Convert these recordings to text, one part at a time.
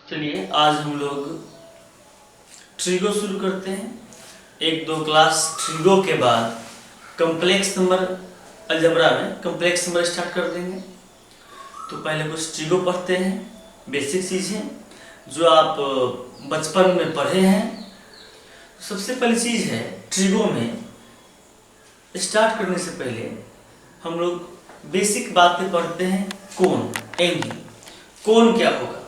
चलिए आज हम लोग ट्रिगो शुरू करते हैं। एक दो क्लास ट्रिगो के बाद कम्प्लेक्स नंबर अलजेब्रा में कम्प्लेक्स नंबर स्टार्ट कर देंगे। तो पहले कुछ ट्रिगो पढ़ते हैं, बेसिक चीज़ें जो आप बचपन में पढ़े हैं। सबसे पहली चीज़ है ट्रिगो में स्टार्ट करने से पहले हम लोग बेसिक बातें पढ़ते हैं। कोण, एंगल, कोण क्या होगा।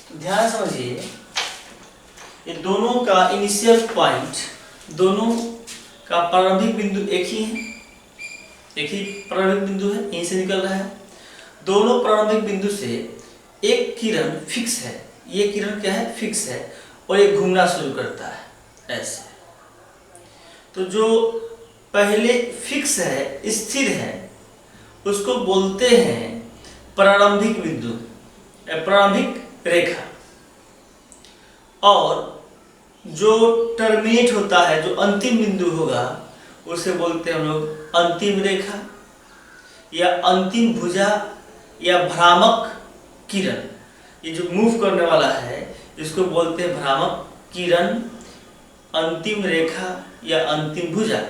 तो ध्यान समझिए, ये दोनों का इनिशियल पॉइंट, दोनों का प्रारंभिक बिंदु एक ही है, एक ही प्रारंभिक बिंदु है, यहीं से निकल रहा है। दोनों प्रारंभिक बिंदु से एक किरण फिक्स है, ये किरण क्या है, फिक्स है, और ये घूमना शुरू करता है ऐसे। तो जो पहले फिक्स है, स्थिर है, उसको बोलते हैं प्रारंभिक बिंदु, प्रारंभिक रेखा। और जो टर्मिनेट होता है, जो अंतिम बिंदु होगा, उसे बोलते हैं हम लोग अंतिम रेखा या अंतिम भुजा या भ्रामक किरण। ये जो मूव करने वाला है इसको बोलते हैं भ्रामक किरण, अंतिम रेखा या अंतिम भुजा।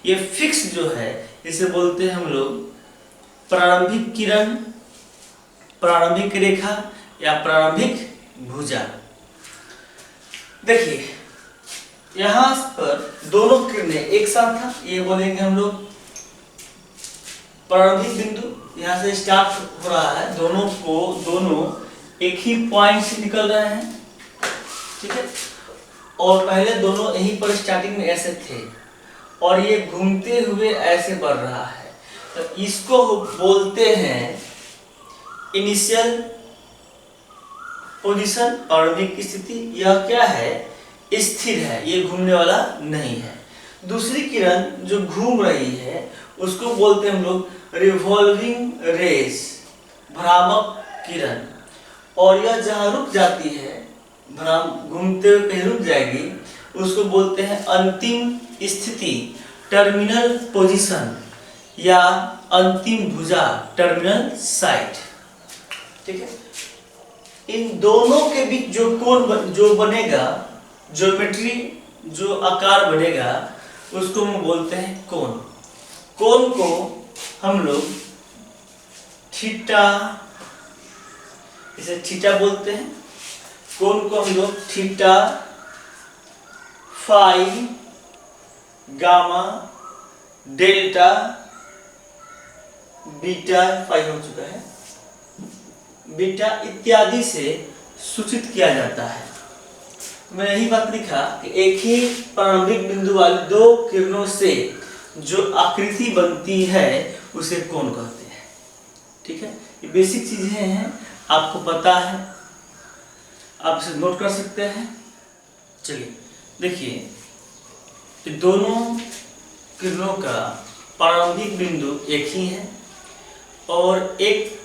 ये फिक्स जो है इसे बोलते हैं हम लोग प्रारंभिक किरण, प्रारंभिक रेखा या प्रारंभिक भुजा। देखिए यहाँ पर दोनों किरणें एक साथ था, ये बोलेंगे हम लोग प्रारंभिक बिंदु। यहाँ से स्टार्ट हो रहा है, दोनों एक ही पॉइंट से निकल रहे हैं, ठीक है। और पहले दोनों यहीं पर स्टार्टिंग में ऐसे थे और ये घूमते हुए ऐसे बढ़ रहा है। तो इसको बोलते हैं इनिशियल पोजीशन, प्रारंभिक स्थिति। यह क्या है, स्थिर है, ये घूमने वाला नहीं है। दूसरी किरण जो घूम रही है उसको बोलते हैं हम लोग रिवॉल्विंग रेस, भ्रामक किरण। और यह जहाँ रुक जाती है, घूमते हुए कहीं रुक जाएगी, उसको बोलते हैं अंतिम स्थिति, टर्मिनल पोजीशन या अंतिम भुजा, टर्मिनल साइट, ठीक है। इन दोनों के बीच जो कोण जो बनेगा, ज्योमेट्री जो आकार बनेगा, उसको हम बोलते हैं कोण। कोण को हम लोग थीटा, इसे थीटा बोलते हैं। कोण को हम लोग theta, phi, gamma, delta, beta, phi हो चुका है, बीटा इत्यादि से सूचित किया जाता है। मैंने यही बात लिखा कि एक ही प्रारंभिक बिंदु वाली दो किरणों से जो आकृति बनती है उसे कोण कहते हैं, ठीक है। ये बेसिक चीजें हैं, आपको पता है, आप इसे नोट कर सकते हैं। चलिए देखिए, दोनों किरणों का प्रारंभिक बिंदु एक ही है और एक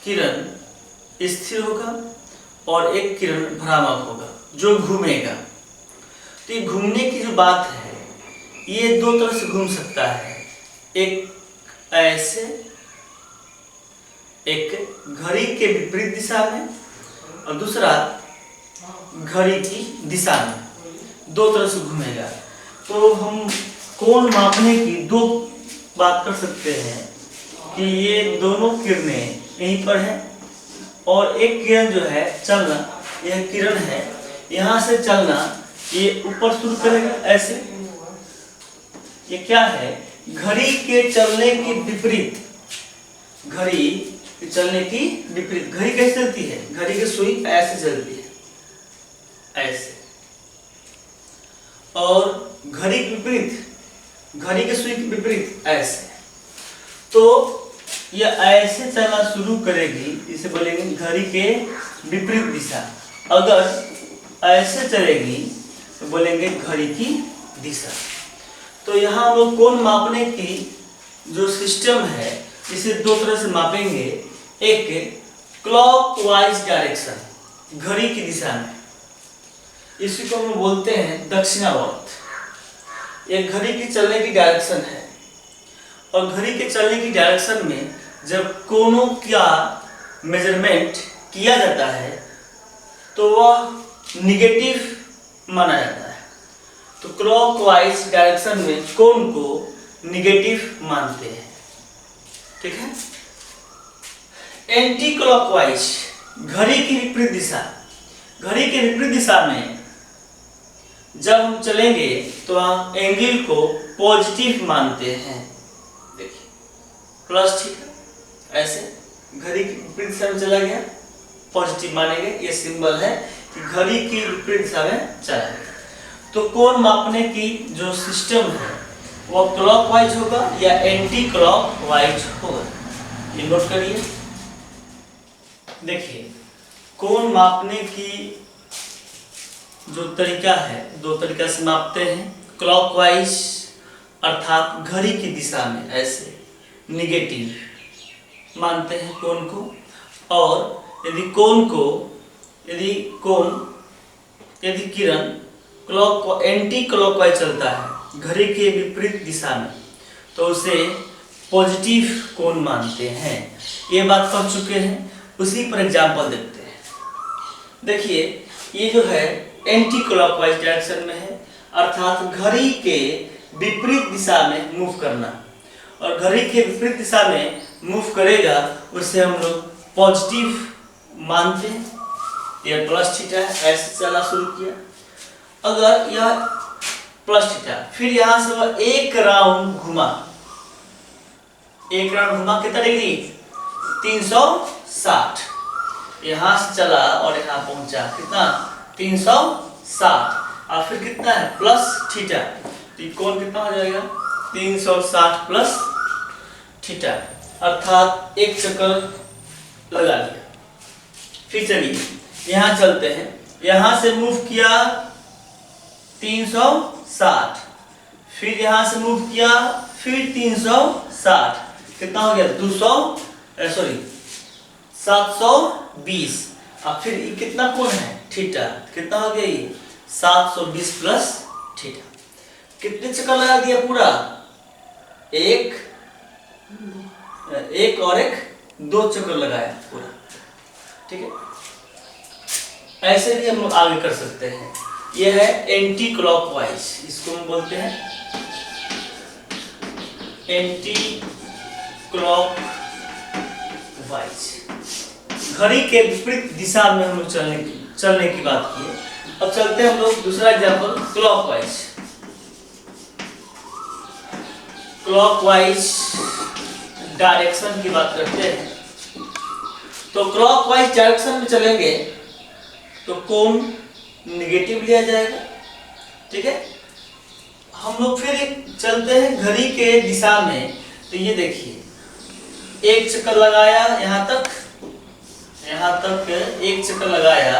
किरण स्थिर होगा और एक किरण भ्रामक होगा जो घूमेगा। तो ये घूमने की जो बात है, ये दो तरह से घूम सकता है, एक ऐसे, एक घड़ी के विपरीत दिशा में, और दूसरा घड़ी की दिशा में। दो तरह से घूमेगा। तो हम कोण मापने की दो बात कर सकते हैं कि ये दोनों किरणें यहीं पर हैं और एक किरण जो है चलना, यह किरण है, यहाँ से चलना, ये ऊपर शुरू करेगा ऐसे। ये क्या है, घड़ी के चलने की विपरीत, घड़ी के चलने की विपरीत। घड़ी कैसे चलती है, घड़ी की सुई ऐसे चलती है, ऐसे। और घड़ी के विपरीत, घड़ी के सुई के विपरीत ऐसे। तो यह ऐसे चलना शुरू करेगी, इसे बोलेंगे घड़ी के विपरीत दिशा। अगर ऐसे चलेगी तो बोलेंगे घड़ी की दिशा। तो यहाँ हम लोग कोण मापने की जो सिस्टम है, इसे दो तरह से मापेंगे। एक क्लॉकवाइज डायरेक्शन, घड़ी की दिशा में, इसी को हम बोलते हैं दक्षिणावर्त। ये घड़ी की चलने की डायरेक्शन है और घड़ी के चलने की डायरेक्शन में जब कोणों का मेजरमेंट किया जाता है तो तो वह निगेटिव माना जाता है। तो क्लॉकवाइज डायरेक्शन में कोण को निगेटिव मानते हैं, ठीक है। एंटी क्लॉकवाइज घड़ी की विपरीत दिशा, घड़ी के विपरीत दिशा में जब हम चलेंगे तो हम एंगल को पॉजिटिव मानते हैं। देखिए प्लस थीटा, ऐसे घड़ी की विपरीत दिशा में चला गया, पॉजिटिव मानेंगे। ये सिंबल है कि घड़ी की विपरीत दिशा में चला गया। तो कोण मापने की जो सिस्टम है वह क्लॉकवाइज होगा या एंटी क्लॉकवाइज होगा, ये नोट करिए। देखिए कोण मापने की जो तरीका है, दो तरीका से मापते हैं। क्लॉकवाइज अर्थात घड़ी की दिशा में ऐसे निगेटिव मानते हैं कोण को, और यदि किरण एंटी क्लॉकवाइज चलता है घड़ी के विपरीत दिशा में तो उसे पॉजिटिव कोण मानते हैं। ये बात पढ़ चुके हैं, उसी पर एग्जाम्पल देखते हैं। देखिए ये जो है एंटी क्लॉकवाइज डायरेक्शन में है, अर्थात घड़ी के विपरीत दिशा में मूव करना, और घड़ी के विपरीत दिशा में मूव करेगा उसे हम लोग पॉजिटिव मानते हैं। यह प्लस थीटा है, ऐसे चलना शुरू किया। अगर यह प्लस थीटा, फिर यहां से वह एक राउंड घुमा कितना डिग्री, 360। यहां से चला और यहां पहुंचा कितना, 360, और फिर कितना है प्लस थीटा, तो कोण कितना हो जाएगा 360 प्लस थीटा, अर्थात एक चक्कर लगा लिया। फिर चलिए यहां चलते हैं, यहां से मूव किया 360, फिर यहां से मूव किया फिर 360, कितना हो गया 720। अब फिर ये कितना कोण है थीटा, कितना हो गया ये 720 प्लस थीटा। कितने चक्कर लगा दिया पूरा, एक और एक, 2 चक्कर लगाया पूरा, ठीक है। ऐसे भी हम आगे कर सकते हैं। यह है एंटी क्लॉकवाइज, इसको हम बोलते हैं एंटी क्लॉकवाइज। घड़ी के विपरीत दिशा में हम लोग चलने की बात की है। अब चलते हैं हम लोग दूसरा एग्जांपल, क्लॉकवाइज डायरेक्शन की बात करते हैं। तो क्लॉकवाइज डायरेक्शन में चलेंगे तो कोण निगेटिव लिया जाएगा, ठीक है। हम लोग फिर चलते हैं घड़ी के दिशा में, तो ये देखिए एक चक्कर लगाया यहां तक एक चक्कर लगाया,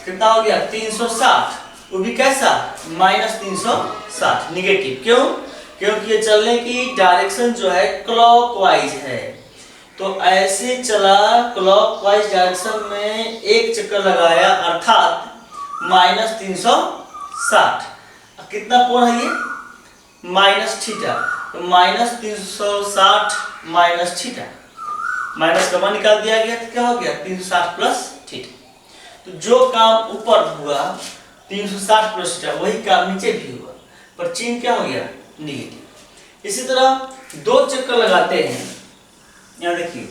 कितना हो गया 360, वो भी कैसा -360 निगेटिव। क्यों? क्योंकि ये चलने की डायरेक्शन जो है क्लॉकवाइज है। तो ऐसे चला क्लॉकवाइज डायरेक्शन में एक चक्कर लगाया, अर्थात -360। कितना कोण है ये माइनस थीटा, तो -360 माइनस थीटा, माइनस का मान निकाल दिया गया, तो क्या हो गया 360 प्लस थीटा। तो जो काम ऊपर हुआ 360 प्लस थीटा, वही काम नीचे भी हुआ, पर चिन्ह क्या हो गया निगेटिव। इसी तरह 2 चक्कर लगाते हैं, यहाँ देखिए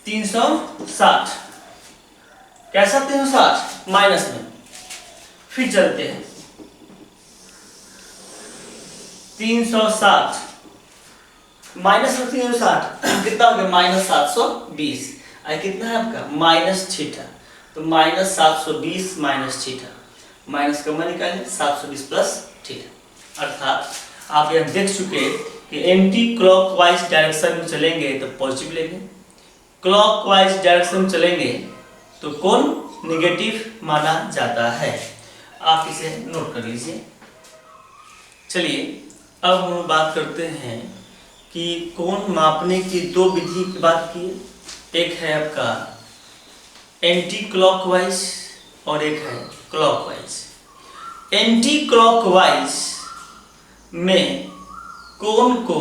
360, कैसा 360 माइनस में, फिर चलते हैं 360 माइनस में 360 कितना हो गया -720, कितना है आपका माइनस थीटा, तो -720 माइनस थीटा, माइनस का मान निकालें 720 प्लस थीटा। अर्थात आप यह देख चुके कि एंटी क्लॉकवाइज डायरेक्शन में चलेंगे तो पॉजिटिव लेंगे, क्लॉकवाइज डायरेक्शन में चलेंगे तो कोण निगेटिव माना जाता है। आप इसे नोट कर लीजिए। चलिए अब हम बात करते हैं कि कोण मापने की 2 विधि की बात की। एक है आपका एंटी क्लॉकवाइज और एक है क्लॉकवाइज। एंटी क्लॉकवाइज में कोण को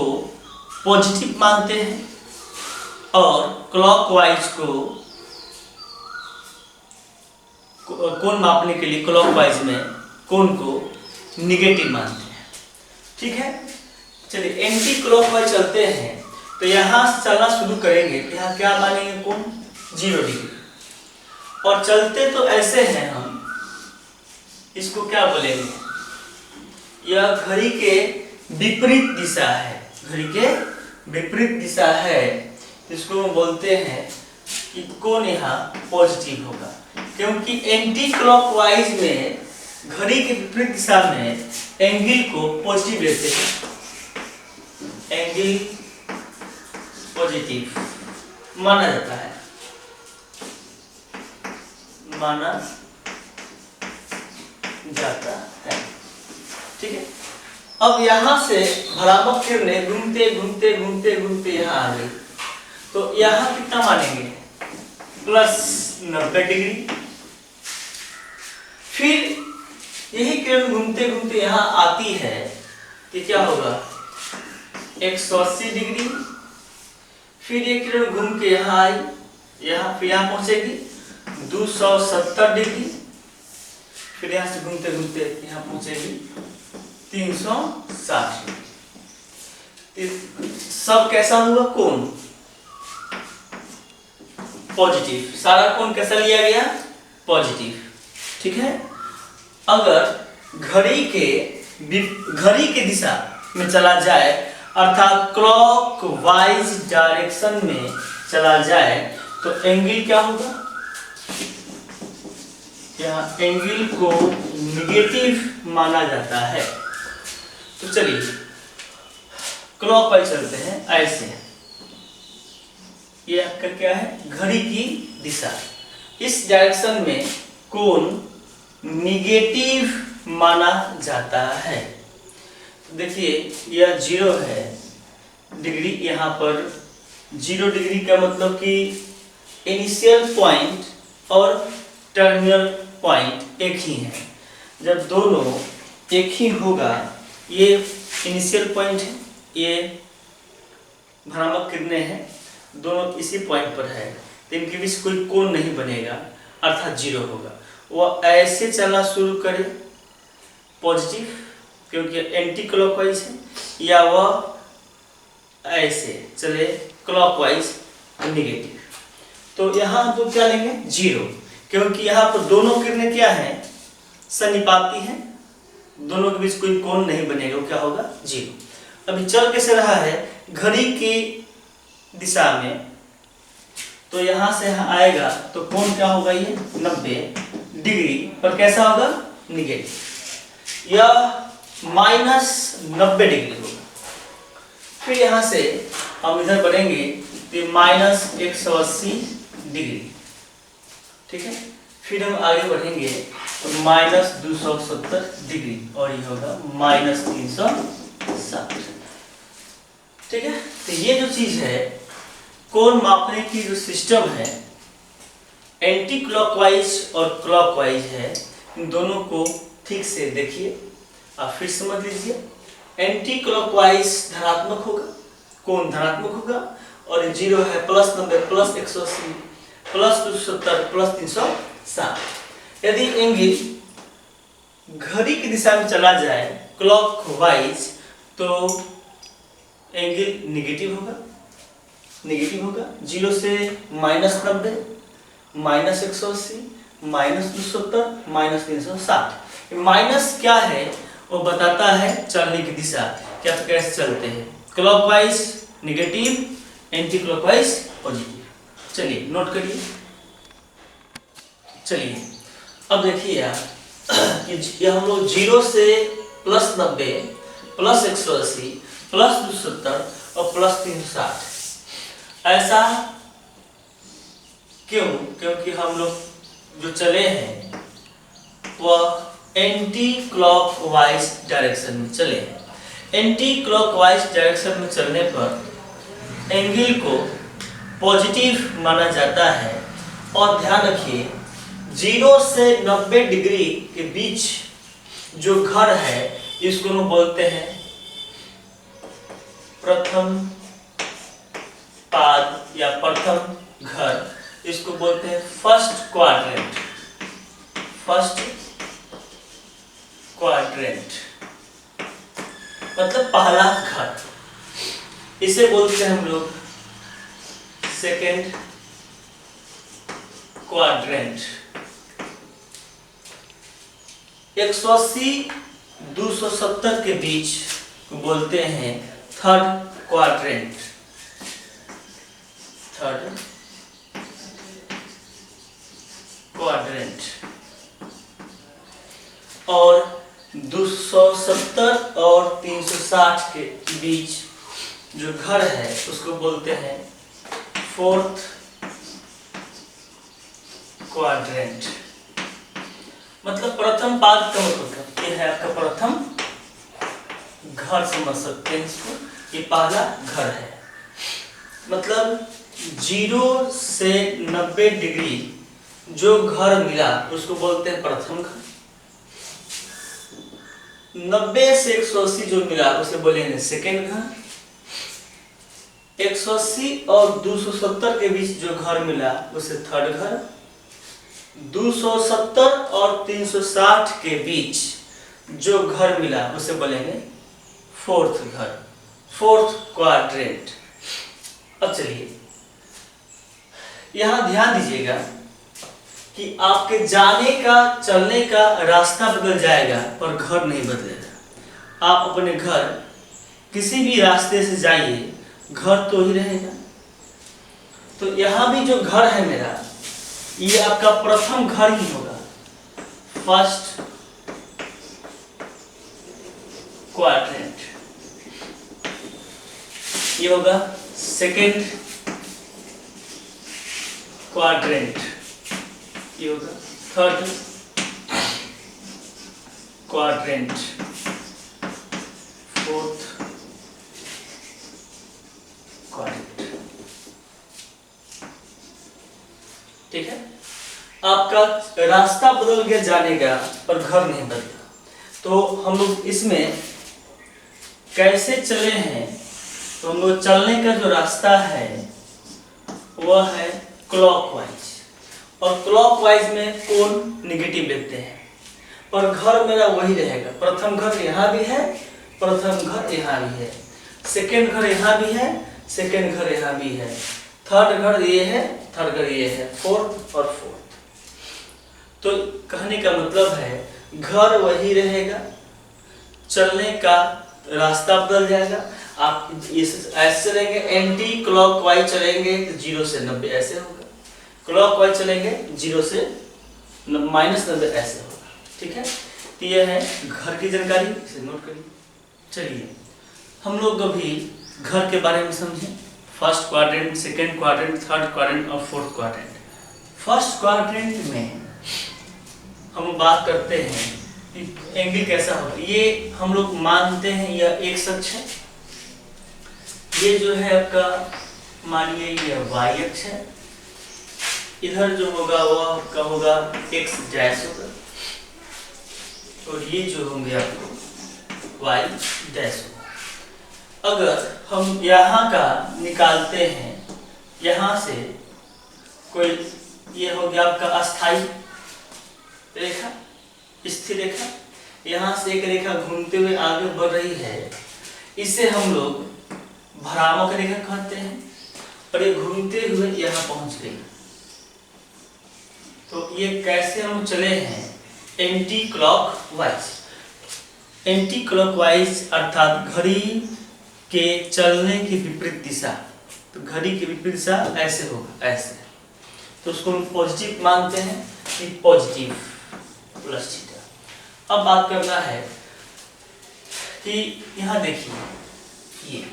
पॉजिटिव मानते हैं और क्लॉकवाइज को कोण मापने के लिए क्लॉकवाइज में कोण को निगेटिव मानते हैं। ठीक है, चलिए एंटी क्लॉकवाइज चलते हैं तो यहाँ से चलना शुरू करेंगे, यहाँ क्या मानेंगे कोण 0 डिग्री, और चलते तो ऐसे हैं हम, इसको क्या बोलेंगे, यह घड़ी के विपरीत दिशा है, घड़ी के विपरीत दिशा है, इसको हम बोलते हैं कि कोण यहाँ पॉजिटिव होगा, क्योंकि एंटी क्लॉकवाइज में घड़ी के विपरीत दिशा में एंगल को पॉजिटिव लेते हैं, एंगल पॉजिटिव माना जाता है, माना जाता है। ठीक है, अब यहां से भ्रामक किरणें घूमते घूमते घूमते घूमते यहां आ गई, तो यहां कितना मानेंगे +90 डिग्री। फिर यही किरण घूमते घूमते यहां आती है कि क्या होगा 180 डिग्री। फिर ये किरण घूम के यहाँ आई, यहाँ फिर यहाँ पहुंचेगी 270 डिग्री। फिर यहाँ से घूमते घूमते यहाँ पहुंचेगी 360 डिग्री। सब कैसा हुआ कोण पॉजिटिव, सारा कोण कैसा लिया गया पॉजिटिव। ठीक है, अगर घड़ी के दिशा में चला जाए अर्थात क्लॉकवाइज डायरेक्शन में चला जाए तो एंगल क्या होगा, यहाँ एंगल को निगेटिव माना जाता है। तो चलिए क्लॉकवाइज चलते हैं ऐसे, ये आपका क्या है घड़ी की दिशा, इस डायरेक्शन में कोण निगेटिव माना जाता है। देखिए यह 0 है डिग्री, यहाँ पर 0 डिग्री का मतलब कि इनिशियल पॉइंट और टर्मिनल पॉइंट एक ही है। जब दोनों एक ही होगा, ये इनिशियल पॉइंट है, ये भ्रामक किरणें हैं, दोनों इसी पॉइंट पर है, तो इनके बीच कोई कोण नहीं बनेगा अर्थात 0 होगा। वह ऐसे चलना शुरू करे पॉजिटिव क्योंकि एंटी क्लॉकवाइज है, या वह ऐसे चले क्लॉकवाइज निगेटिव। तो यहाँ तो क्या लेंगे 0, क्योंकि यहाँ पर दोनों किरणें क्या हैं सन्निपाती हैं, दोनों के बीच कोई कोण नहीं बनेगा, वो क्या होगा 0। अभी चल कैसे रहा है घड़ी की दिशा में, तो यहाँ से यहाँ आएगा तो कोण क्या होगा ये 90 डिग्री पर कैसा होगा निगेटिव, यह -90 डिग्री होगा। फिर यहाँ से हम इधर बढ़ेंगे तो -180 डिग्री। ठीक है, फिर हम आगे बढ़ेंगे तो -270 डिग्री और ये होगा -360। ठीक है, तो ये जो चीज है कोण मापने की जो सिस्टम है एंटी क्लॉकवाइज और क्लॉकवाइज है, इन दोनों को ठीक से देखिए, आप फिर समझ लीजिए। एंटी क्लॉकवाइज धनात्मक होगा, कोण धनात्मक होगा, और 0 है +90 +180 +270 +360। यदि एंगल घड़ी की दिशा में चला जाए क्लॉकवाइज तो एंगल निगेटिव होगा, 0 से -90 -180 -270 -360। माइनस क्या है वो बताता है चलने की दिशा, क्या तो कैसे चलते हैं, clockwise negative, anti clockwise positive. चलिए नोट करिए। चलिए अब देखिए आप कि ये हम लोग 0 से +90 +180 +270 और +360 ऐसा क्यों, क्योंकि हम लोग जो चले हैं वह एंटी क्लॉकवाइज डायरेक्शन में चले हैं। एंटी क्लॉकवाइज डायरेक्शन में चलने पर एंगल को पॉजिटिव माना जाता है, और ध्यान रखिए 0 से 90 डिग्री के बीच जो घर है इसको हम बोलते हैं प्रथम पाद या प्रथम घर, इसको बोलते हैं फर्स्ट क्वाड्रेंट। फर्स्ट क्वाड्रेंट मतलब पहला घर, इसे बोलते हैं हम लोग सेकेंड क्वाड्रेंट। 180 270 के बीच को बोलते हैं थर्ड क्वाड्रेंट। थर्ड क्वाड्रेंट और 270 और 360 के बीच जो घर है उसको बोलते हैं फोर्थ क्वाड्रेंट। मतलब प्रथम पाद का मतलब ये है आपका प्रथम घर, समझ सकते हैं इसको, ये पहला घर है। मतलब 0 से 90 डिग्री जो घर मिला उसको बोलते हैं प्रथम घर। 90 से 180 जो मिला उसे बोलेंगे सेकेंड घर। 180 और 270 के बीच जो घर मिला उसे थर्ड घर। 270 और 360 के बीच जो घर मिला उसे बोलेंगे फोर्थ घर, फोर्थ क्वाड्रेंट। अब चलिए यहां ध्यान दीजिएगा कि आपके जाने का चलने का रास्ता बदल जाएगा पर घर नहीं बदलेगा। आप अपने घर किसी भी रास्ते से जाइए, घर तो ही रहेगा। तो यहां भी जो घर है मेरा, ये आपका प्रथम घर ही होगा, फर्स्ट क्वाड्रेंट। ये होगा सेकेंड क्वाड्रेंट, ये होगा थर्ड क्वाड्रेंट, फोर्थ क्वाड्रेंट। ठीक है, आपका रास्ता बदल गया जाने का पर घर नहीं बदला। तो हम लोग इसमें कैसे चले हैं, तो हम लोग चलने का जो रास्ता है वह है क्लॉकवाइज, और क्लॉकवाइज में कोण निगेटिव लेते हैं, पर घर मेरा वही रहेगा। प्रथम घर यहाँ भी है, प्रथम घर यहाँ भी है, सेकेंड घर यहाँ भी है, सेकेंड घर यहाँ भी है, थर्ड घर ये है, थर्ड घर ये है, फोर्थ और फोर्थ। तो कहने का मतलब है घर वही रहेगा, चलने का रास्ता बदल जाएगा। आप ऐसे चलेंगे एंटी क्लॉकवाइज चलेंगे तो 0 से 90 ऐसे होगा, क्लॉकवाइज चलेंगे 0 से -90 ऐसे होगा। ठीक है, तो यह है घर की जानकारी, इसे नोट करिए। चलिए हम लोग अभी घर के बारे में समझें। First quadrant, second quadrant, third quadrant और फोर्थ क्वाड्रेंट। फर्स्ट क्वाड्रेंट में हम बात करते हैं कि एंगल कैसा होगा। ये हम लोग मानते हैं यह एक अक्ष है, ये जो है आपका मानिए यह वाई अक्ष है, इधर जो होगा वह आपका होगा एक्स डैश होगा, और ये जो होंगे आपको वाई डैश होगा। अगर हम यहाँ का निकालते हैं, यहाँ से कोई ये हो गया आपका अस्थाई रेखा, स्थिर रेखा, यहाँ से एक रेखा घूमते हुए आगे बढ़ रही है, इसे हम लोग भ्रामक रेखा कहते हैं, और ये घूमते हुए यहाँ पहुंच गई। तो ये कैसे हम चले हैं, एंटी क्लॉकवाइज। एंटी क्लॉकवाइज अर्थात घड़ी के चलने की विपरीत दिशा। तो घड़ी की विपरीत दिशा ऐसे होगा, ऐसे, तो उसको हम पॉजिटिव मानते हैं कि पॉजिटिव प्लस थीटा। अब बात करना है कि यहाँ देखिए,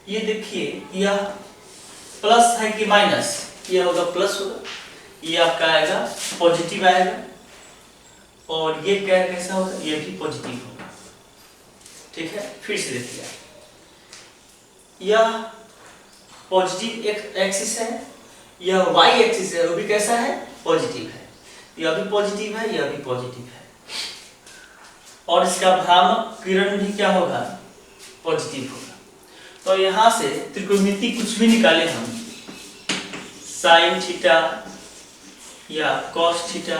ये देखिए यह प्लस है कि माइनस, ये होगा प्लस होगा, ये आपका आएगा पॉजिटिव आएगा, और ये क्या कैसा होगा, ये भी पॉजिटिव होगा। ठीक है, फिर से देखिए, यह पॉजिटिव एक्सिस है, यह वाई एक्सिस है, वो भी कैसा है, पॉजिटिव है, यह भी पॉजिटिव है, यह भी पॉजिटिव है, और इसका भ्रामक किरण भी क्या होगा, पॉजिटिव होगा। तो यहाँ से त्रिकोणमिति कुछ भी निकाले हम, साइन थीटा या कॉस थीटा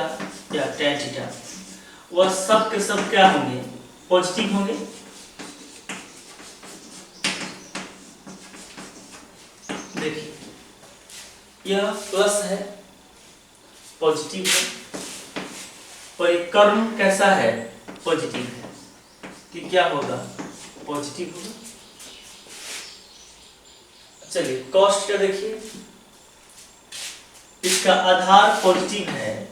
या tan थीटा, वह सब के सब क्या होंगे? पॉजिटिव होंगे। देखिए यह प्लस है, पॉजिटिव है, और एक कर्म कैसा है? पॉजिटिव है, कि क्या होगा? पॉजिटिव होगा। चलिए कॉस्ट का देखिए, इसका आधार पॉजिटिव है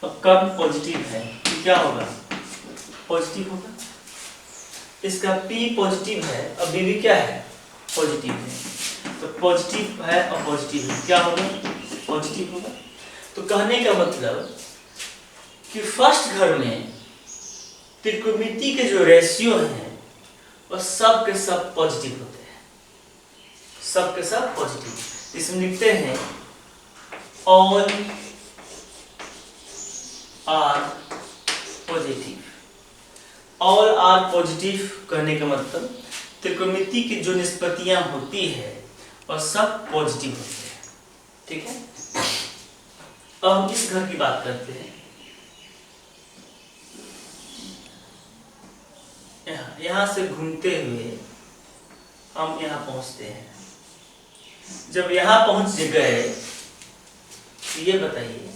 और कर्म पॉजिटिव है, तो क्या होगा? पॉजिटिव होगा। इसका P पॉजिटिव है और B भी क्या है? पॉजिटिव है, तो पॉजिटिव है और पॉजिटिव है, क्या होगा? पॉजिटिव होगा। तो कहने का मतलब कि फर्स्ट घर में त्रिकोणमिति के जो रेशियो हैं वह सब के सब पॉजिटिव होते हैं, सब के सब पॉजिटिव। इसमें लिखते हैं all are positive. All are positive कहने का मतलब त्रिकोणमिति की जो निष्पत्तियां होती है वह सब पॉजिटिव होते हैं। ठीक है, अब हम इस घर की बात करते हैं। यहाँ से घूमते हुए हम यहाँ पहुंचते हैं। जब यहाँ पहुंच गए तो ये बताइए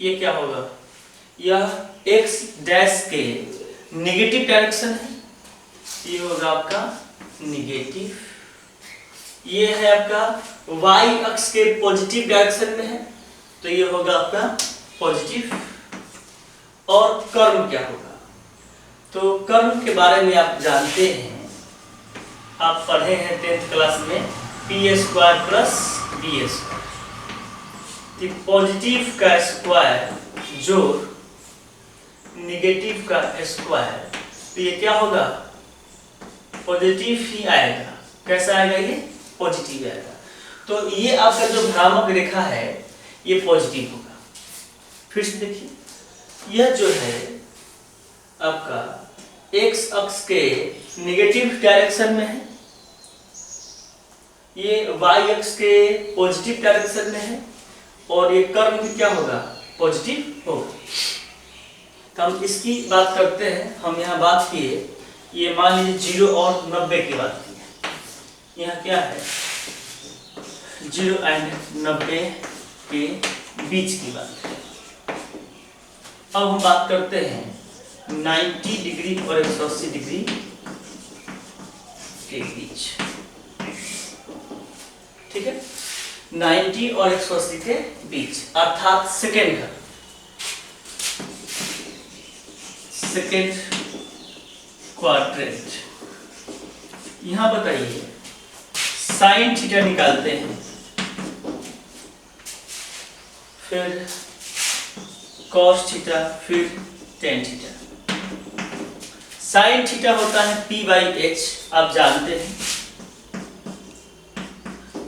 ये क्या होगा? यह x डैश के नेगेटिव डायरेक्शन है, ये होगा आपका नेगेटिव। ये है आपका y अक्ष के पॉजिटिव डायरेक्शन में है, तो ये होगा आपका पॉजिटिव। और कर्म क्या होगा? तो कर्म के बारे में आप जानते हैं, आप पढ़े हैं 10th क्लास में, p² प्लस b²। पॉजिटिव का स्क्वायर जोड़ नेगेटिव का स्क्वायर, तो ये क्या होगा? पॉजिटिव ही आएगा। कैसा आएगा? ये पॉजिटिव आएगा। तो ये आपका जो भ्रामक रेखा है ये पॉजिटिव होगा। फिर से देखिए, यह जो है आपका x अक्ष के नेगेटिव डायरेक्शन में है, ये y अक्ष के पॉजिटिव डायरेक्शन में है, और ये कर्म भी क्या होगा? पॉजिटिव होगा। तो हम इसकी बात करते हैं। हम यहाँ बात किए, ये मान लीजिए 0 और 90 की बात की है। यहाँ क्या है? 0 और 90 के बीच की बात है। अब हम बात करते हैं 90 डिग्री और 180 डिग्री के बीच। ठीक है, 90 और 180 के बीच, अर्थात सेकेंड घर, सेकेंड क्वाड्रेंट। यहां बताइए साइन थीटा निकालते हैं, फिर कॉस थीटा, फिर टेन थीटा। साइन थीटा होता है p/h, आप जानते हैं।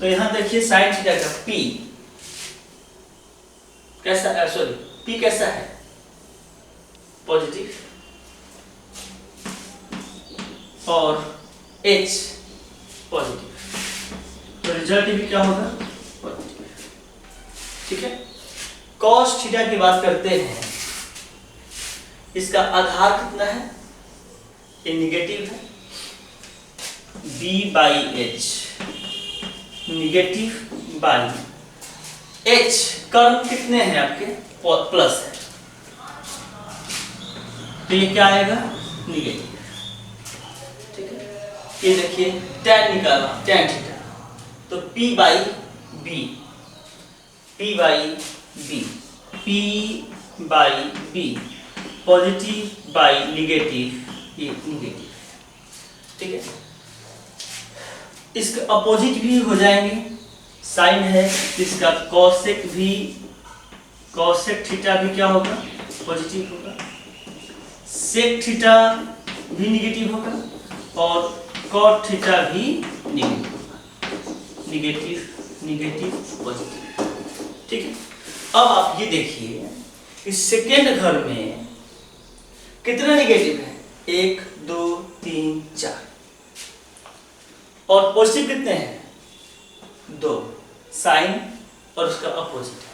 तो यहां देखिए साइन थीटा का p कैसा है? सॉरी, p कैसा है? पॉजिटिव, और h पॉजिटिव, तो रिजल्ट भी क्या होगा? पॉजिटिव। ठीक है, कॉस थीटा की बात करते हैं। इसका आधार कितना है? ये नेगेटिव है, b/h, नेगेटिव बाई h। कर्म कितने हैं आपके? प्लस है, तो ये क्या आएगा? नेगेटिव। ठीक है, ये देखिए tan निकाला, tan थीटा, तो p/b, p/b, positive by negative, ये नेगेटिव। ठीक है, इसके अपोजिट भी हो जाएंगे। साइन है, इसका कॉसेक भी, कॉसेक थीटा भी क्या होगा? पॉजिटिव होगा। सेक थीटा भी नेगेटिव होगा, और कॉट थीटा भी नेगेटिव होगा। Negative, negative, positive. ठीक है, अब आप ये देखिए कि सेकेंड घर में कितना नेगेटिव है? 1 2 3 4, और पॉजिटिव कितने हैं? 2। साइन और उसका अपोजिट।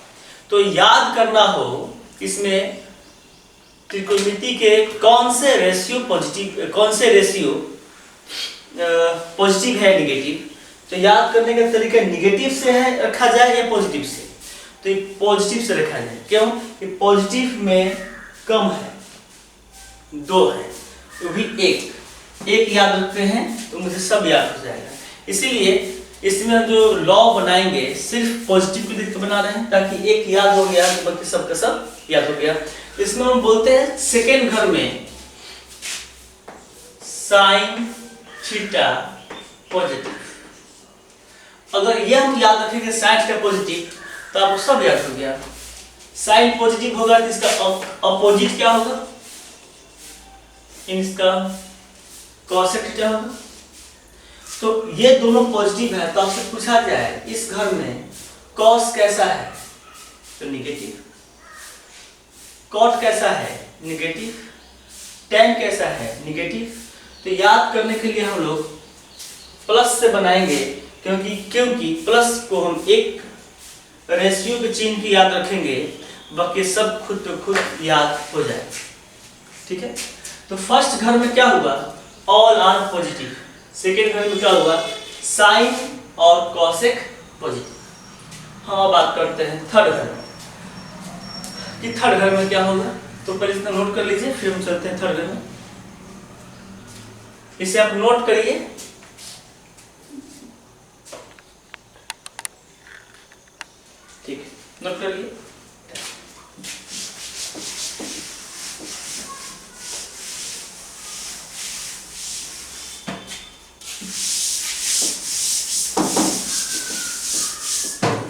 तो याद करना हो इसमें त्रिकोणमिति के कौन से रेशियो पॉजिटिव, कौन से रेशियो पॉजिटिव है नेगेटिव, तो याद करने का तरीका नेगेटिव से है रखा जाए या पॉजिटिव से, तो ये पॉजिटिव से रखा जाए। क्यों? कि पॉजिटिव में कम है, 2 है, तो भी एक याद रखते हैं तो मुझे सब याद हो जाएगा। इसीलिए इसमें जो लॉ बनाएंगे सिर्फ पॉजिटिव को देख के बना रहे हैं, ताकि एक याद हो गया तो बाकी सब का सब याद हो गया। इसमें हम बोलते हैं सेकेंड घर में साइन थीटा पॉजिटिव। अगर ये हम याद रखेंगे साइन थीटा पॉजिटिव तो आपको सब याद हो गया। साइन पॉजिटिव होगा तो इसका अपोजिट क्या होगा, इसका कॉसेक थीटा होगा। तो ये दोनों पॉजिटिव है तो आपसे पूछा जाए इस घर में कॉस कैसा है, तो निगेटिव। कॉट कैसा है, निगेटिव। टैन कैसा है, निगेटिव। तो याद करने के लिए हम लोग प्लस से बनाएंगे, क्योंकि प्लस को हम एक रेशियो के चिन्ह की याद रखेंगे, बाकी सब खुद तो खुद याद हो जाए। ठीक है, तो फर्स्ट घर में क्या हुआ, ऑल आर पॉजिटिव। सेकेंड घर में क्या हुआ, साइन और कॉसेक पॉजिटिव। हम बात करते हैं थर्ड घर में कि थर्ड घर में क्या होगा। तो पहले इतना नोट कर लीजिए, फिर हम चलते हैं थर्ड घर में। इसे आप नोट करिए। ठीक है, नोट करिए।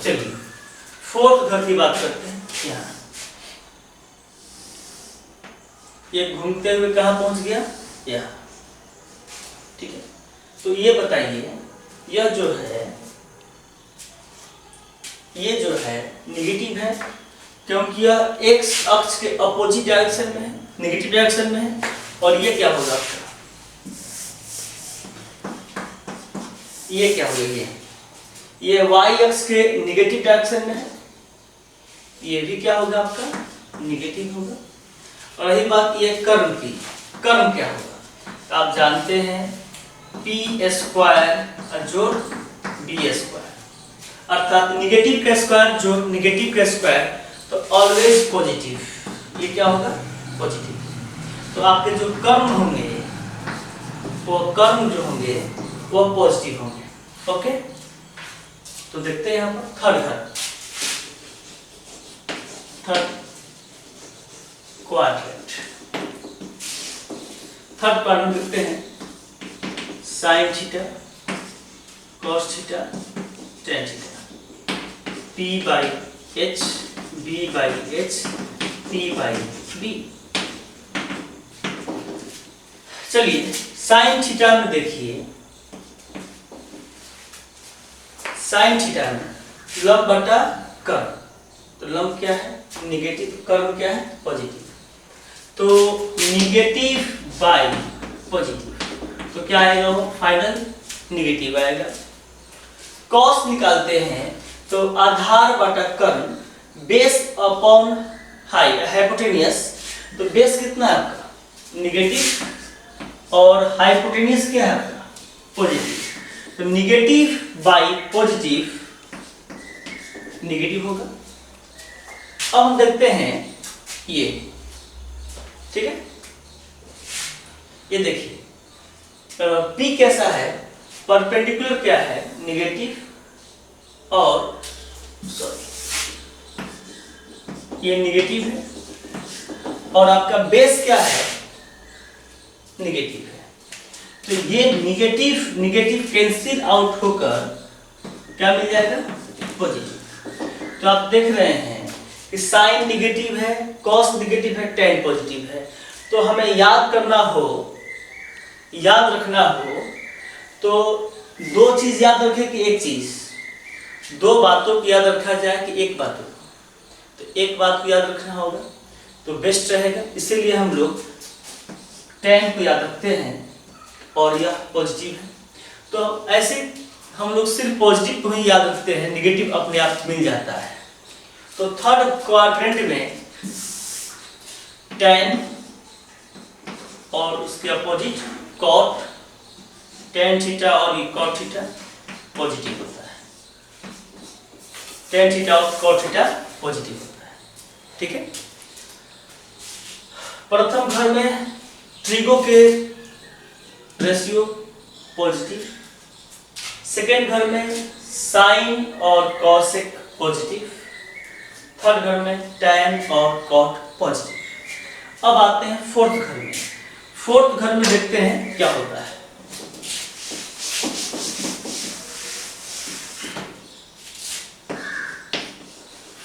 चलिए फोर्थ घर की बात करते हैं। यहाँ ये घूमते हुए कहाँ पहुंच गया, यहाँ। ठीक है, तो ये बताइए यह जो है, ये जो है नेगेटिव है, क्योंकि यह एक्स अक्ष के अपोजिट डायरेक्शन में है, नेगेटिव डायरेक्शन में है। और ये क्या होगा आपका, ये क्या होगा, ये वाई अक्ष के नेगेटिव डायरेक्शन में है, ये भी क्या होगा आपका, नेगेटिव होगा। और रही बात ये कर्म की, कर्म क्या होगा, तो आप जानते हैं पी स्क्वायर जोड़ बी स्क्वायर, अर्थात नेगेटिव का स्क्वायर जोड़ नेगेटिव का स्क्वायर, तो ऑलवेज पॉजिटिव। ये क्या होगा, पॉजिटिव। तो आपके जो कर्म होंगे, वो कर्म जो होंगे वो पॉजिटिव होंगे। ओके, तो देखते हैं यहाँ पर थर्ड घर, थर्ड क्वाड्रेंट। थर्ड क्वाड्रेंट देखते हैं sine theta, cos theta, tan theta, P by H, B by H, P by B। चलिए साइन थीटा में देखिए, साइन थीटा में लंब बटा कर्म, तो लंब क्या है, नेगेटिव, कर्म क्या है, पॉजिटिव। तो नेगेटिव बाई पॉजिटिव, तो क्या आएगा, वो फाइनल नेगेटिव आएगा। कॉस निकालते हैं तो आधार बटा कर्म, बेस अपॉन हाइपोटेनियस, तो बेस कितना है आपका, नेगेटिव, और हाइपोटेनियस क्या है आपका, पॉजिटिव। तो नेगेटिव बाई पॉजिटिव नेगेटिव होगा। अब हम देखते हैं ये, ठीक है, ये देखिए P कैसा है, परपेंडिकुलर क्या है, नेगेटिव, और सॉरी ये नेगेटिव है, और आपका बेस क्या है, नेगेटिव है। तो ये नेगेटिव नेगेटिव कैंसिल आउट होकर क्या मिल जाएगा, पॉजिटिव। तो आप देख रहे हैं कि साइन नेगेटिव है, कॉस नेगेटिव है, टेन पॉजिटिव है। तो हमें याद करना हो, याद रखना हो, तो दो चीज याद रखें कि एक चीज, दो बातों को याद रखा जाए कि एक बात को, तो एक बात को याद रखना होगा तो बेस्ट रहेगा। इसीलिए हम लोग टेन को याद रखते हैं और यह पॉजिटिव है। तो ऐसे हम लोग सिर्फ पॉजिटिव को ही याद रखते हैं, निगेटिव अपने आप मिल जाता है। तो थर्ड क्वाड्रेंट में tan और उसके अपोजिट cot, tan थीटा और ये cot थीटा पॉजिटिव होता है, tan थीटा और cot थीटा पॉजिटिव होता है। ठीक है, प्रथम घर में ट्रिगो के रेशियो पॉजिटिव, सेकेंड घर में साइन और कॉसेक पॉजिटिव, थर्ड घर में tan और cot पॉजिटिव। अब आते हैं फोर्थ घर में। फोर्थ घर में देखते हैं क्या होता है।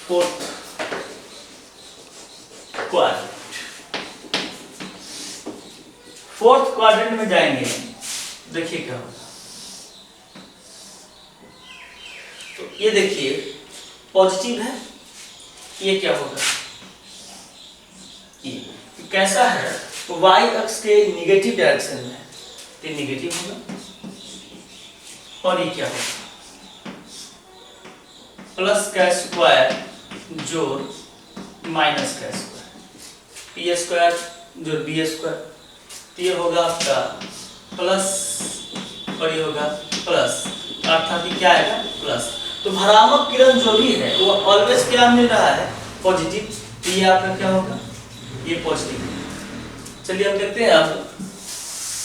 फोर्थ क्वाड्रेंट, फोर्थ क्वाड्रेंट में जाएंगे, देखिए क्या होगा। तो ये देखिए पॉजिटिव है, ये क्या होगा, ये कैसा है, तो y अक्ष के निगेटिव डायरेक्शन में है, ये निगेटिव होगा। और ये क्या होगा, प्लस का स्क्वायर जोड़ माइनस का स्क्वायर, पी स्क्वायर जोड़ बी स्क्वायर, तो ये होगा आपका प्लस और ये होगा प्लस, अर्थात ये क्या आएगा प्लस। तो भ्रामक किरण जो भी है वो ऑलवेज क्या मिल रहा है, पॉजिटिव, तो ये आपका क्या होगा, ये पॉजिटिव है। चलिए हम देखते हैं, अब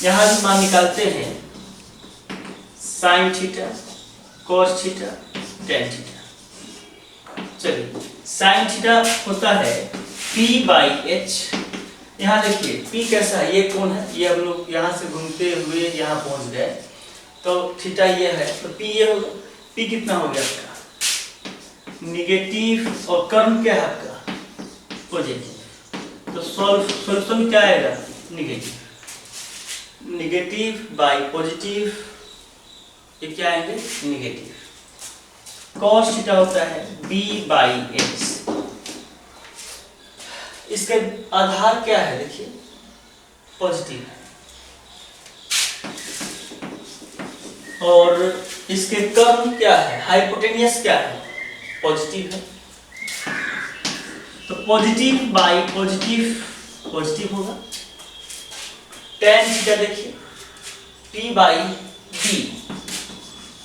यहाँ भी मान निकालते हैं, sine theta, cos theta, tan theta. चलिए साइन थीटा होता है p/h। यहाँ देखिए p कैसा है, ये कौन है, ये हम लोग यहाँ से घूमते हुए यहाँ पहुँच गए, तो थीटा ये है, तो p ये होगा, p कितना हो गया आपका निगेटिव, और कर्म क्या है आपका पॉजिटिव, तो सॉल्यूशन क्या आएगा निगेटिव, निगेटिव बाई पॉजिटिव, ये क्या आएंगे निगेटिव। cos थीटा होता है b/h। इसके आधार क्या है, देखिए पॉजिटिव है, और इसके कर्म क्या है, हाइपोटेनियस क्या है, पॉजिटिव है। तो पॉजिटिव बाई पॉजिटिव पॉजिटिव होगा। tan थीटा देखिए p/b,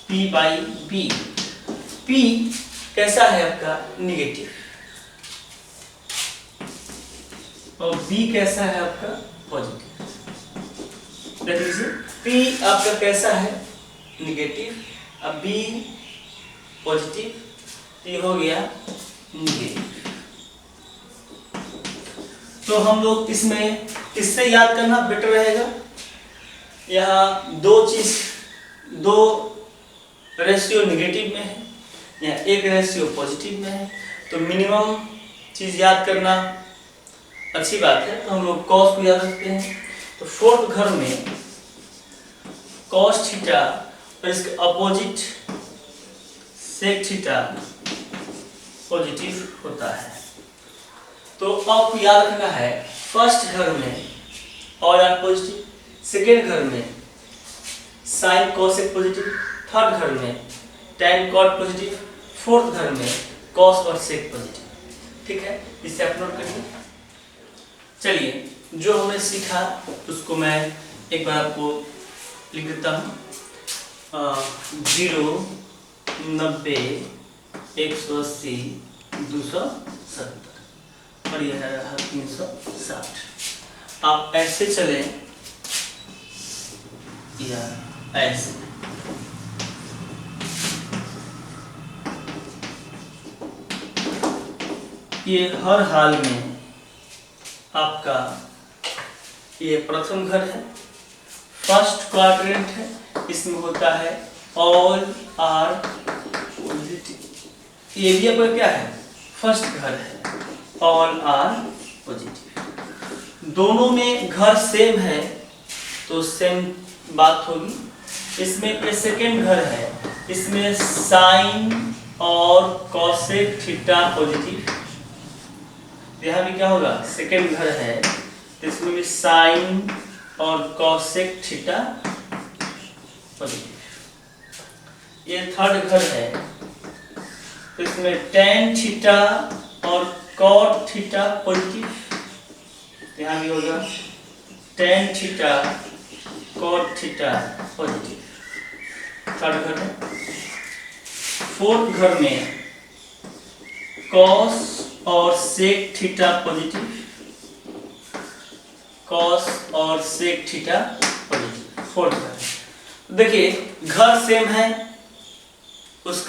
p/b, p कैसा है आपका निगेटिव, और b कैसा है आपका पॉजिटिव। देख लीजिए p आपका कैसा है निगेटिव, अब b पॉजिटिव, ये हो गया निगेटिव। तो हम लोग इसमें किससे याद करना बेटर रहेगा, यहाँ दो रेशियो निगेटिव में है, यहाँ एक रेशियो पॉजिटिव में है, तो मिनिमम चीज याद करना अच्छी बात है। तो हम लोग कॉस को याद रखते हैं, तो फोर्थ घर में कॉस थीटा और इसके अपोजिट सेक थीटा पॉजिटिव होता है। तो आपको याद रखना है, फर्स्ट घर में और पॉजिटिव, सेकेंड घर में साइन कोसेक पॉजिटिव, थर्ड घर में tan cot पॉजिटिव, फोर्थ घर में cos और sec पॉजिटिव। ठीक है, इसे आप नोट करिए। चलिए जो हमने सीखा उसको मैं एक बार आपको लिख देता हूँ, 0, 90, 180, 270 और यह रहा 360। आप ऐसे चलें या ऐसे, ये हर हाल में आपका ये प्रथम घर है, फर्स्ट क्वाड्रेंट है, इसमें होता है ऑल आर पॉजिटिव। ये भी आपका क्या है फर्स्ट घर है, ऑल आर पॉजिटिव। दोनों में घर सेम है तो सेम बात होगी। इसमें ये सेकेंड घर है, इसमें साइन और कॉसेक थीटा पॉजिटिव, यहाँ भी क्या होगा सेकेंड घर है, तो इसमें भी साइन और कॉसेक थीटा पॉजिटिव। ये थर्ड घर है, तो इसमें tan थीटा और cot थीटा पॉजिटिव, यहाँ भी होगा tan theta cot theta positive, third घर है। फोर्थ घर में cos और sec थीटा पॉजिटिव, cos और sec थीटा पॉजिटिव, फोर्थ घर। देखिए घर सेम है, उस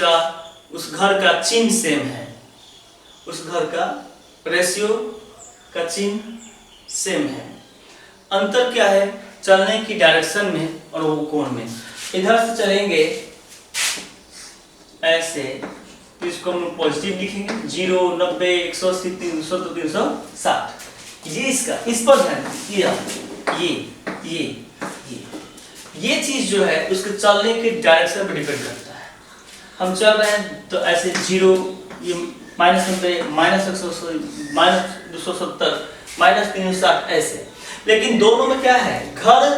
घर का चिन्ह सेम है, उस घर का रेशियो का चिन्ह सेम है। अंतर क्या है? चलने की डायरेक्शन में और वो कोण में। इधर से चलेंगे ऐसे, तो इसको हम पॉजिटिव लिखेंगे, 0, 90, 180, 300 तो 360। ये इसका, इस पर ध्यान ये चीज जो है उसके चलने के डायरेक्शन पर डिपेंड करता है। हम चल रहे हैं तो ऐसे 0, ये -90, -180, -270, -360 ऐसे। लेकिन दोनों में क्या है? घर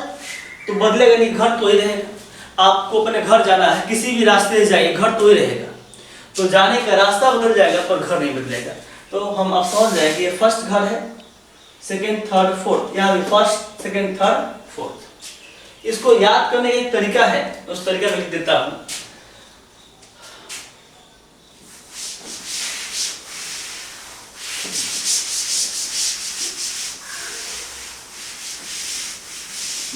तो बदलेगा नहीं, घर तो ही रहेगा। आपको अपने घर जाना है, किसी भी रास्ते से जाइए, घर तो ही रहेगा। तो जाने का रास्ता बदल जाएगा पर घर नहीं बदलेगा। तो हम अब समझ जाए कि ये फर्स्ट घर है, सेकेंड, थर्ड, फोर्थ। यहाँ भी फर्स्ट, सेकेंड, थर्ड, फोर्थ। इसको याद करने का एक तरीका है, उस तरीका में लिख देता हूं।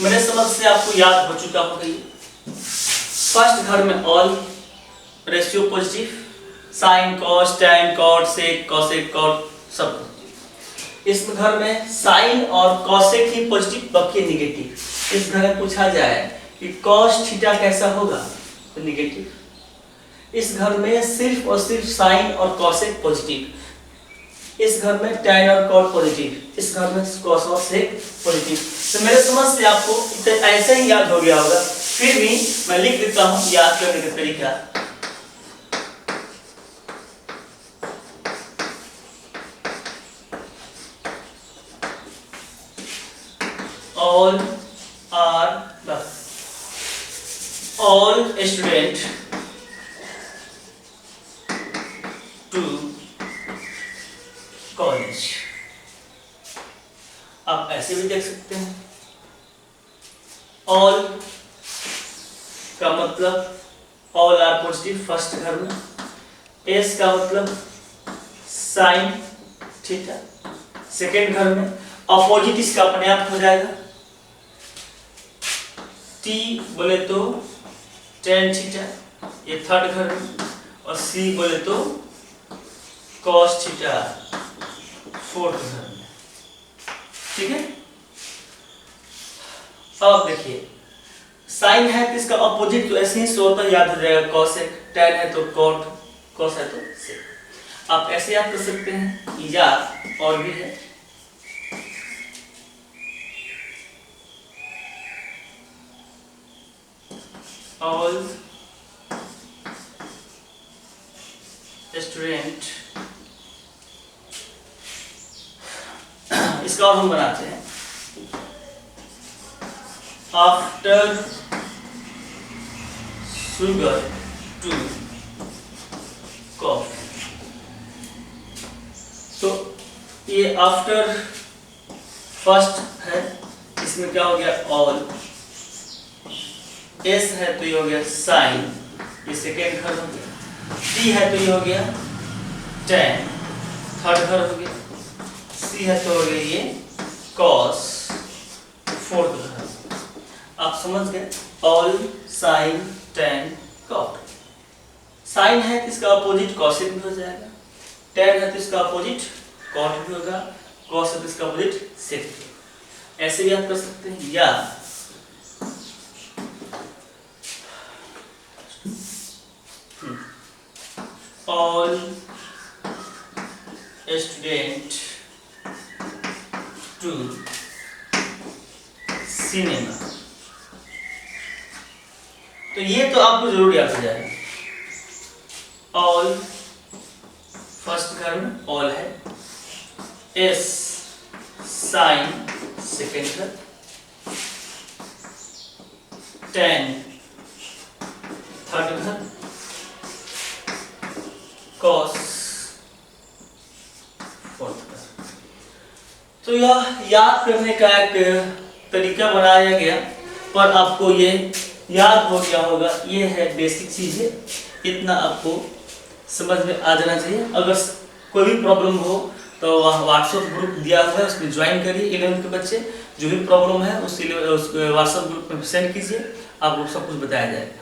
मेरे समझ से आपको याद हो चुका होगा ये। फर्स्ट घर में all ratio positive, sine, cos, tan, cot, sec, cosec, cot सब। इस घर में साइन और कॉसेक ही पॉजिटिव, बाकी नेगेटिव। इस घर में पूछा जाए कि कॉस थीटा कैसा होगा, तो नेगेटिव। इस घर में सिर्फ और सिर्फ साइन और कॉसेक पॉजिटिव। इस घर में टैन और कॉट पॉजिटिव, इस घर में कॉस और सेक पॉजिटिव। तो मेरे समझ से आपको ऐसे ही याद हो गया होगा, फिर भी मैं लिख देता हूं याद करने का तरीका। all student to college। आप ऐसे भी देख सकते हैं, all का मतलब all आर पॉजिटिव फर्स्ट घर में, s का मतलब साइन थीटा सेकेंड घर में, अपोजिट इसका अपने आप हो जाएगा, t बोले तो tan थीटा ये थर्ड घर में, और c बोले तो cos थीटा फोर्थ घर में। ठीक है, अब देखिए साइन है तो इसका अपोजिट तो ऐसे ही सोता याद हो जाएगा, cosec, tan है तो cot, cos है तो sec। आप ऐसे याद कर सकते हैं, या और भी है, all student, इसका और हम बनाते हैं, आफ्टर शुगर टू कॉफी। तो ये आफ्टर फर्स्ट है, इसमें क्या हो गया ऑल, एस है तो ये हो गया साइन, ये सेकेंड घर हो गया, टी है तो ये हो गया टैन थर्ड घर हो गया, सी है तो हो गया ये कॉस फोर्थ घर। आप समझ गए, all sine tan cot. Sine है तो इसका अपोजिट कॉसेक भी हो जाएगा, टैन है तो इसका अपोजिट कॉट भी होगा, कॉस है तो इसका अपोजिट सेक। ऐसे भी याद कर सकते हैं, या all student to cinema। तो ये तो आपको जरूर याद हो जाएगा, all फर्स्ट घर में all है, s साइन सेकेंड घर, tan थर्ड घर, कॉस फोर्थ। तो यह याद करने का एक तरीका बनाया गया, पर आपको ये याद हो गया होगा। ये है बेसिक चीज़ है, इतना आपको समझ में आ जाना चाहिए। अगर कोई भी प्रॉब्लम हो तो वह व्हाट्सएप ग्रुप दिया हुआ है, उसमें ज्वाइन करिए। 11 के बच्चे जो भी प्रॉब्लम है उस व्हाट्सएप ग्रुप में सेंड कीजिए, आपको सब कुछ बताया जाएगा।